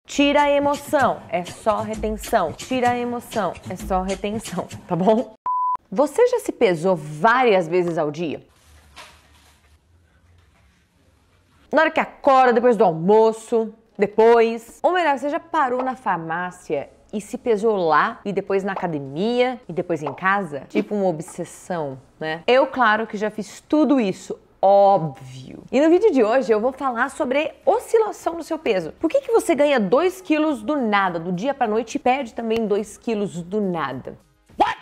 Tira a emoção, é só retenção. Tira a emoção, é só retenção, tá bom? Você já se pesou várias vezes ao dia? Na hora que acorda, depois do almoço, depois. Ou melhor, você já parou na farmácia e se pesou lá, e depois na academia, e depois em casa? Tipo uma obsessão, né? Eu, claro, que já fiz tudo isso. Óbvio. E no vídeo de hoje eu vou falar sobre oscilação no seu peso. Por que você ganha 2 quilos do nada, do dia pra noite, e perde também 2 quilos do nada? What?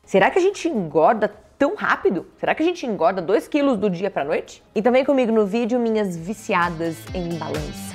Será que a gente engorda tão rápido? Será que a gente engorda 2 quilos do dia pra noite? E também comigo no vídeo, minhas viciadas em balança.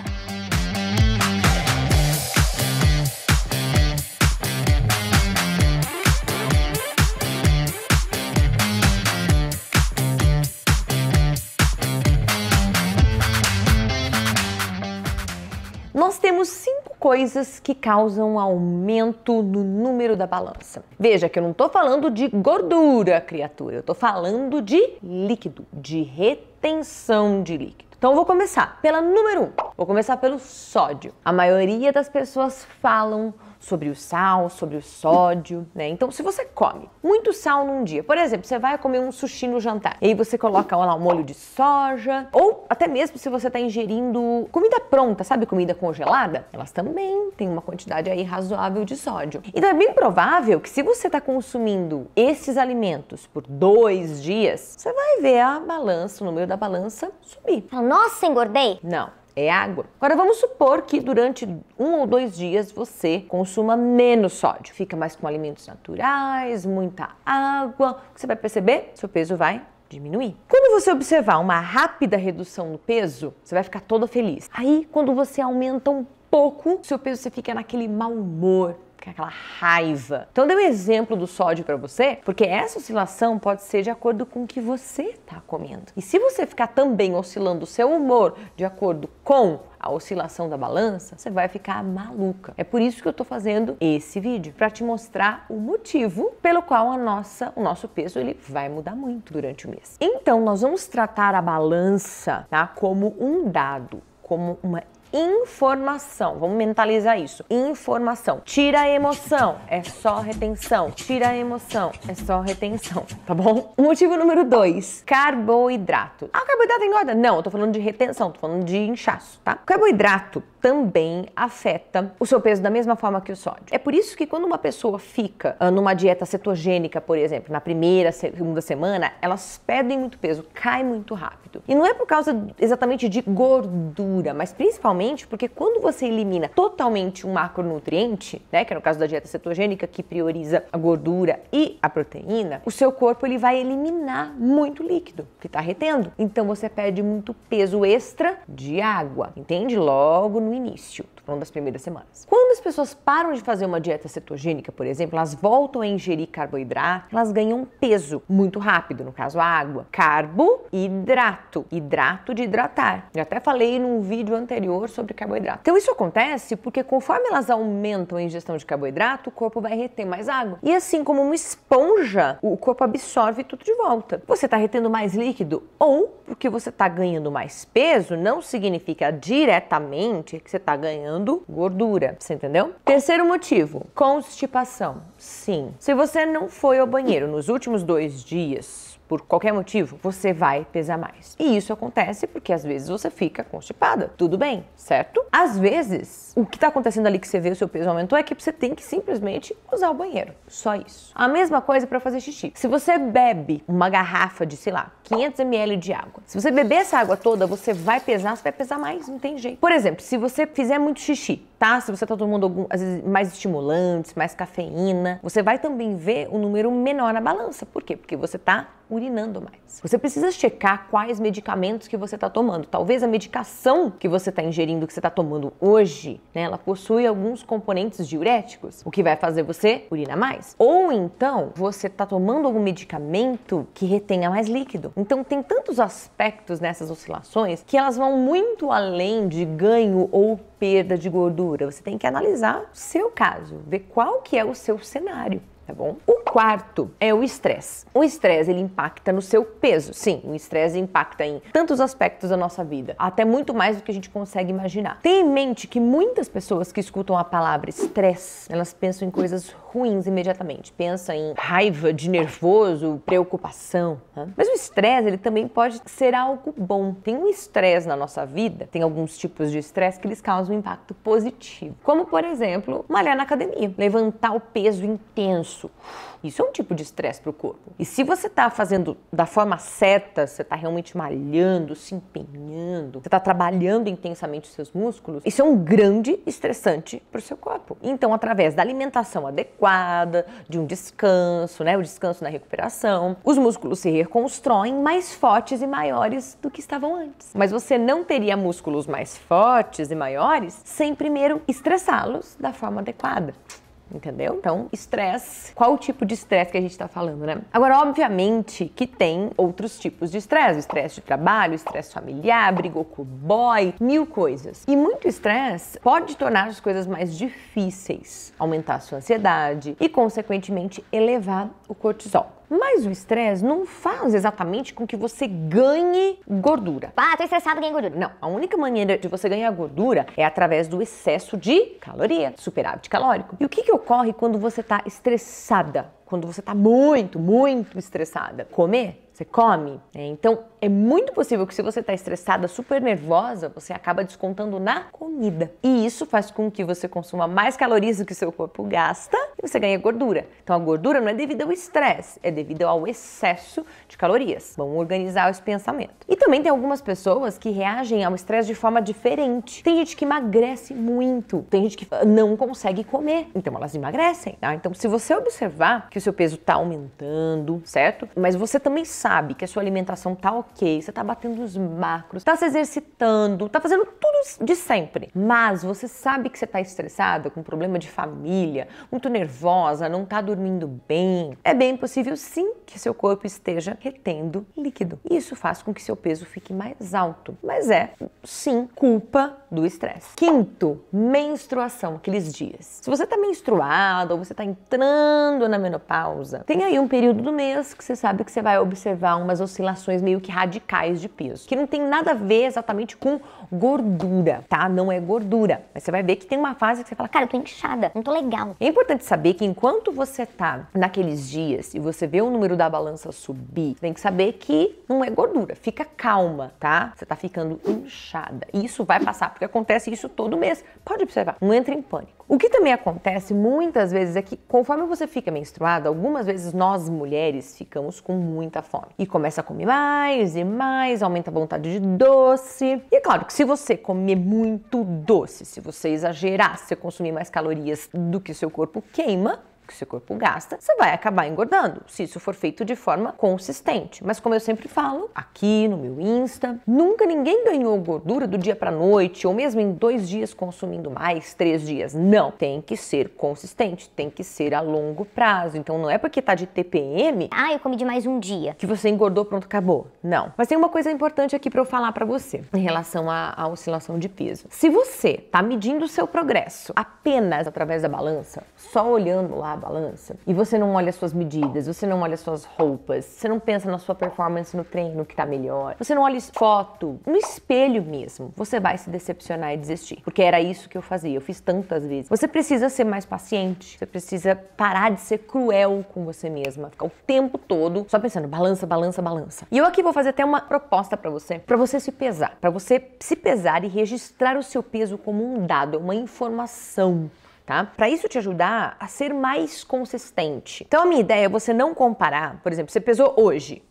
Nós temos 5 coisas que causam aumento no número da balança. Veja que eu não estou falando de gordura, criatura. Eu estou falando de líquido, de retenção de líquido. Então eu vou começar pela número 1. Vou começar pelo sódio. A maioria das pessoas falam sobre o sal, sobre o sódio, né? Então, se você come muito sal num dia, por exemplo, você vai comer um sushi no jantar, e aí você coloca lá um molho de soja, ou até mesmo se você está ingerindo comida pronta, sabe, comida congelada, elas também têm uma quantidade aí razoável de sódio. Então, é bem provável que se você está consumindo esses alimentos por 2 dias, você vai ver a balança, o número da balança subir. Nossa, engordei? Não. É água. Agora vamos supor que durante 1 ou 2 dias você consuma menos sódio. Fica mais com alimentos naturais, muita água. O que você vai perceber? Seu peso vai diminuir. Quando você observar uma rápida redução no peso, você vai ficar toda feliz. Aí, quando você aumenta um pouco, seu peso, você fica naquele mau humor, aquela raiva. Então, eu dei um exemplo do sódio para você, porque essa oscilação pode ser de acordo com o que você está comendo. E se você ficar também oscilando o seu humor de acordo com a oscilação da balança, você vai ficar maluca. É por isso que eu tô fazendo esse vídeo, para te mostrar o motivo pelo qual o nosso peso ele vai mudar muito durante o mês. Então, nós vamos tratar a balança, tá, como um dado, como uma informação. Vamos mentalizar isso. Informação. Tira a emoção, é só retenção. Tira a emoção, é só retenção, tá bom? O motivo número 2, carboidrato. Ah, o carboidrato engorda? Não, eu tô falando de retenção, tô falando de inchaço, tá? O carboidrato também afeta o seu peso da mesma forma que o sódio. É por isso que quando uma pessoa fica numa dieta cetogênica, por exemplo, na primeira, segunda semana, elas perdem muito peso, cai muito rápido. E não é por causa exatamente de gordura, mas principalmente porque quando você elimina totalmente um macronutriente, né, que é no caso da dieta cetogênica, que prioriza a gordura e a proteína, o seu corpo ele vai eliminar muito líquido que está retendo. Então você perde muito peso extra de água, entende? Logo no início, tô falando das primeiras semanas. Quando as pessoas param de fazer uma dieta cetogênica, por exemplo, elas voltam a ingerir carboidrato, elas ganham peso muito rápido, no caso a água. Carboidrato, hidrato de hidratar. Já até falei num vídeo anterior sobre carboidrato. Então isso acontece porque conforme elas aumentam a ingestão de carboidrato, o corpo vai reter mais água. E assim como uma esponja, o corpo absorve tudo de volta. Você está retendo mais líquido ou porque você está ganhando mais peso, não significa diretamente que você está ganhando gordura, você entendeu? Terceiro motivo, constipação. Sim, se você não foi ao banheiro nos últimos 2 dias, por qualquer motivo, você vai pesar mais. E isso acontece porque às vezes você fica constipada. Tudo bem, certo? Às vezes, o que está acontecendo ali que você vê o seu peso aumentou é que você tem que simplesmente usar o banheiro. Só isso. A mesma coisa para fazer xixi. Se você bebe uma garrafa de, sei lá, 500 ml de água, se você beber essa água toda, você vai pesar mais, não tem jeito. Por exemplo, se você fizer muito xixi, tá? Se você tá tomando às vezes, mais estimulantes, mais cafeína, você vai também ver um número menor na balança. Por quê? Porque você tá urinando mais. Você precisa checar quais medicamentos que você está tomando. Talvez a medicação que você está ingerindo, que você está tomando hoje, né, ela possui alguns componentes diuréticos, o que vai fazer você urinar mais. Ou então, você está tomando algum medicamento que retenha mais líquido. Então, tem tantos aspectos nessas oscilações que elas vão muito além de ganho ou perda de gordura. Você tem que analisar o seu caso, ver qual que é o seu cenário. Tá bom? O Quarto é o estresse. O estresse, ele impacta no seu peso. Sim, o estresse impacta em tantos aspectos da nossa vida, até muito mais do que a gente consegue imaginar. Tenha em mente que muitas pessoas que escutam a palavra estresse, elas pensam em coisas ruins imediatamente. Pensa em raiva, de nervoso, preocupação. Né? Mas o estresse, ele também pode ser algo bom. Tem um estresse na nossa vida, tem alguns tipos de estresse que eles causam um impacto positivo. Como, por exemplo, malhar na academia, levantar o peso intenso. Isso é um tipo de estresse para o corpo. E se você está fazendo da forma certa, você está realmente malhando, se empenhando, você está trabalhando intensamente os seus músculos, isso é um grande estressante para o seu corpo. Então, através da alimentação adequada, de um descanso, né, o descanso na recuperação, os músculos se reconstroem mais fortes e maiores do que estavam antes. Mas você não teria músculos mais fortes e maiores sem primeiro estressá-los da forma adequada. Entendeu? Então, estresse, qual o tipo de estresse que a gente tá falando, né? Agora, obviamente que tem outros tipos de estresse. Estresse de trabalho, estresse familiar, brigou com o boy, mil coisas. E muito estresse pode tornar as coisas mais difíceis, aumentar a sua ansiedade e, consequentemente, elevar o cortisol. Mas o estresse não faz exatamente com que você ganhe gordura. Ah, tô estressado, ganhei gordura. Não, a única maneira de você ganhar gordura é através do excesso de caloria, superávit calórico. E o que ocorre quando você tá estressada? Quando você tá muito estressada? Comer? Você come? Então, é muito possível que se você está estressada, super nervosa, você acaba descontando na comida. E isso faz com que você consuma mais calorias do que seu corpo gasta e você ganha gordura. Então, a gordura não é devido ao estresse, é devido ao excesso de calorias. Vamos organizar esse pensamento. E também tem algumas pessoas que reagem ao estresse de forma diferente. Tem gente que emagrece muito, tem gente que não consegue comer, então elas emagrecem. Tá? Então, se você observar que o seu peso está aumentando, certo? Mas você também sabe que a sua alimentação tá ok, você tá batendo os macros, tá se exercitando, tá fazendo tudo de sempre. Mas você sabe que você tá estressada, com problema de família, muito nervosa, não tá dormindo bem. É bem possível sim que seu corpo esteja retendo líquido. Isso faz com que seu peso fique mais alto. Mas é, sim, culpa do estresse. Quinto, menstruação, aqueles dias. Se você tá menstruada ou você tá entrando na menopausa, tem aí um período do mês que você sabe que você vai observar umas oscilações meio que radicais de peso, que não tem nada a ver exatamente com gordura, tá? Não é gordura. Mas você vai ver que tem uma fase que você fala, Cara, eu tô inchada, não tô legal. é importante saber que enquanto você tá naqueles dias e você vê o número da balança subir, tem que saber que não é gordura. Fica calma, tá? Você tá ficando inchada. E isso vai passar, porque acontece isso todo mês. Pode observar, não entra em pânico. O que também acontece muitas vezes é que conforme você fica menstruada, algumas vezes nós mulheres ficamos com muita fome. E começa a comer mais e mais, aumenta a vontade de doce. E é claro que se você comer muito doce, se você exagerar, se você consumir mais calorias do que seu corpo queima, que seu corpo gasta, você vai acabar engordando, se isso for feito de forma consistente. Mas como eu sempre falo, aqui no meu Insta, nunca ninguém ganhou gordura do dia pra noite, ou mesmo em 2 dias consumindo mais, 3 dias. Não, tem que ser consistente, tem que ser a longo prazo. Então não é porque tá de TPM Ah, eu comi demais um dia. que você engordou, pronto, acabou. Não. Mas tem uma coisa importante aqui pra eu falar pra você em relação à oscilação de peso. Se você tá medindo o seu progresso apenas através da balança, só olhando lá a balança, e você não olha as suas medidas, você não olha as suas roupas, você não pensa na sua performance no treino que tá melhor, você não olha foto, no espelho mesmo, você vai se decepcionar e desistir. Porque era isso que eu fazia, eu fiz tantas vezes. Você precisa ser mais paciente, você precisa parar de ser cruel com você mesma, ficar o tempo todo só pensando, balança, balança, balança. E eu aqui vou fazer até uma proposta pra você se pesar, pra você se pesar e registrar o seu peso como um dado, uma informação. Tá? Para isso te ajudar a ser mais consistente. Então a minha ideia é você não comparar, por exemplo, você pesou hoje,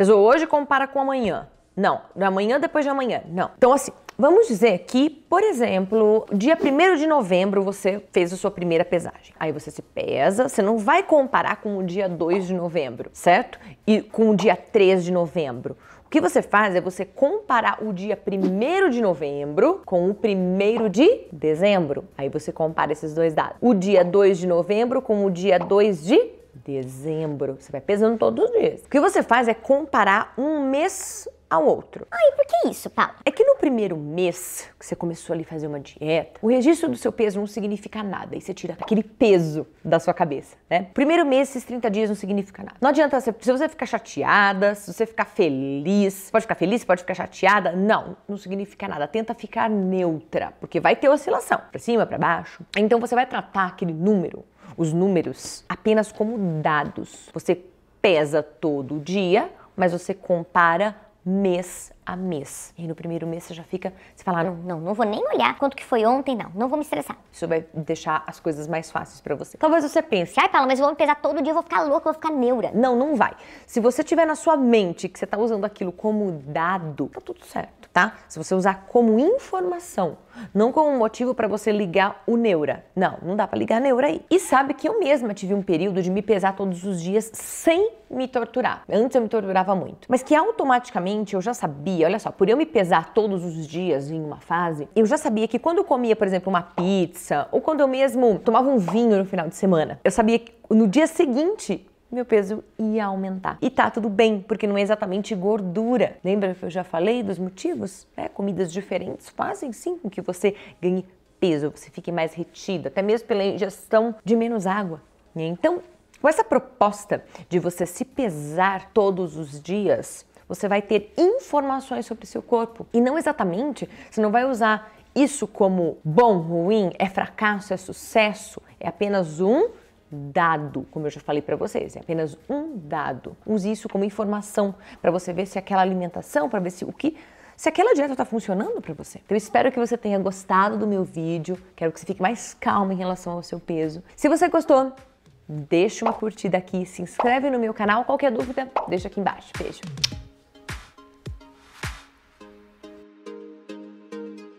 compara com amanhã. Não, amanhã depois de amanhã, não. Então assim, vamos dizer que, por exemplo, dia 1º de novembro você fez a sua primeira pesagem. Aí você se pesa, você não vai comparar com o dia 2 de novembro, certo? E com o dia 3 de novembro. O que você faz é você comparar o dia 1º de novembro com o 1º de dezembro. Aí você compara esses dois dados. O dia 2 de novembro com o dia 2 de dezembro. Você vai pesando todos os dias. O que você faz é comparar um mês ao outro. Ai, por que isso, Paula? É que no primeiro mês que você começou ali a fazer uma dieta, o registro do seu peso não significa nada. E você tira aquele peso da sua cabeça, né? Primeiro mês, esses 30 dias não significa nada. Não adianta, se você ficar chateada, se você ficar feliz, pode ficar feliz, pode ficar chateada. Não significa nada. Tenta ficar neutra, porque vai ter oscilação, pra cima, pra baixo. Então você vai tratar aquele número, os números, apenas como dados. Você pesa todo dia, mas você compara mês a mês. E no primeiro mês você já fica, você fala, Não vou nem olhar quanto que foi ontem, não vou me estressar. isso vai deixar as coisas mais fáceis pra você. Talvez você pense, Ai, Paula, mas eu vou me pesar todo dia, eu vou ficar louca, eu vou ficar neura. não vai. Se você tiver na sua mente que você tá usando aquilo como dado, tá tudo certo, tá? Se você usar como informação, não como motivo pra você ligar o neura. Não dá pra ligar neura aí. E sabe que eu mesma tive um período de me pesar todos os dias sem me torturar. Antes eu me torturava muito. Mas que automaticamente eu já sabia, olha só, por eu me pesar todos os dias em uma fase, eu já sabia que quando eu comia, por exemplo, uma pizza, ou quando eu mesmo tomava um vinho no final de semana, eu sabia que no dia seguinte meu peso ia aumentar. E tá tudo bem, porque não é exatamente gordura. Lembra que eu já falei dos motivos? Comidas diferentes fazem sim com que você ganhe peso, você fique mais retido, até mesmo pela ingestão de menos água. Então, com essa proposta de você se pesar todos os dias, você vai ter informações sobre o seu corpo. E não exatamente, você não vai usar isso como bom, ruim, é fracasso, é sucesso, é apenas um dado, como eu já falei para vocês, é apenas um dado. Use isso como informação para você ver se aquela alimentação, para ver se aquela dieta está funcionando para você. Então eu espero que você tenha gostado do meu vídeo, quero que você fique mais calma em relação ao seu peso. Se você gostou, deixa uma curtida aqui, se inscreve no meu canal, qualquer dúvida, deixa aqui embaixo. Beijo!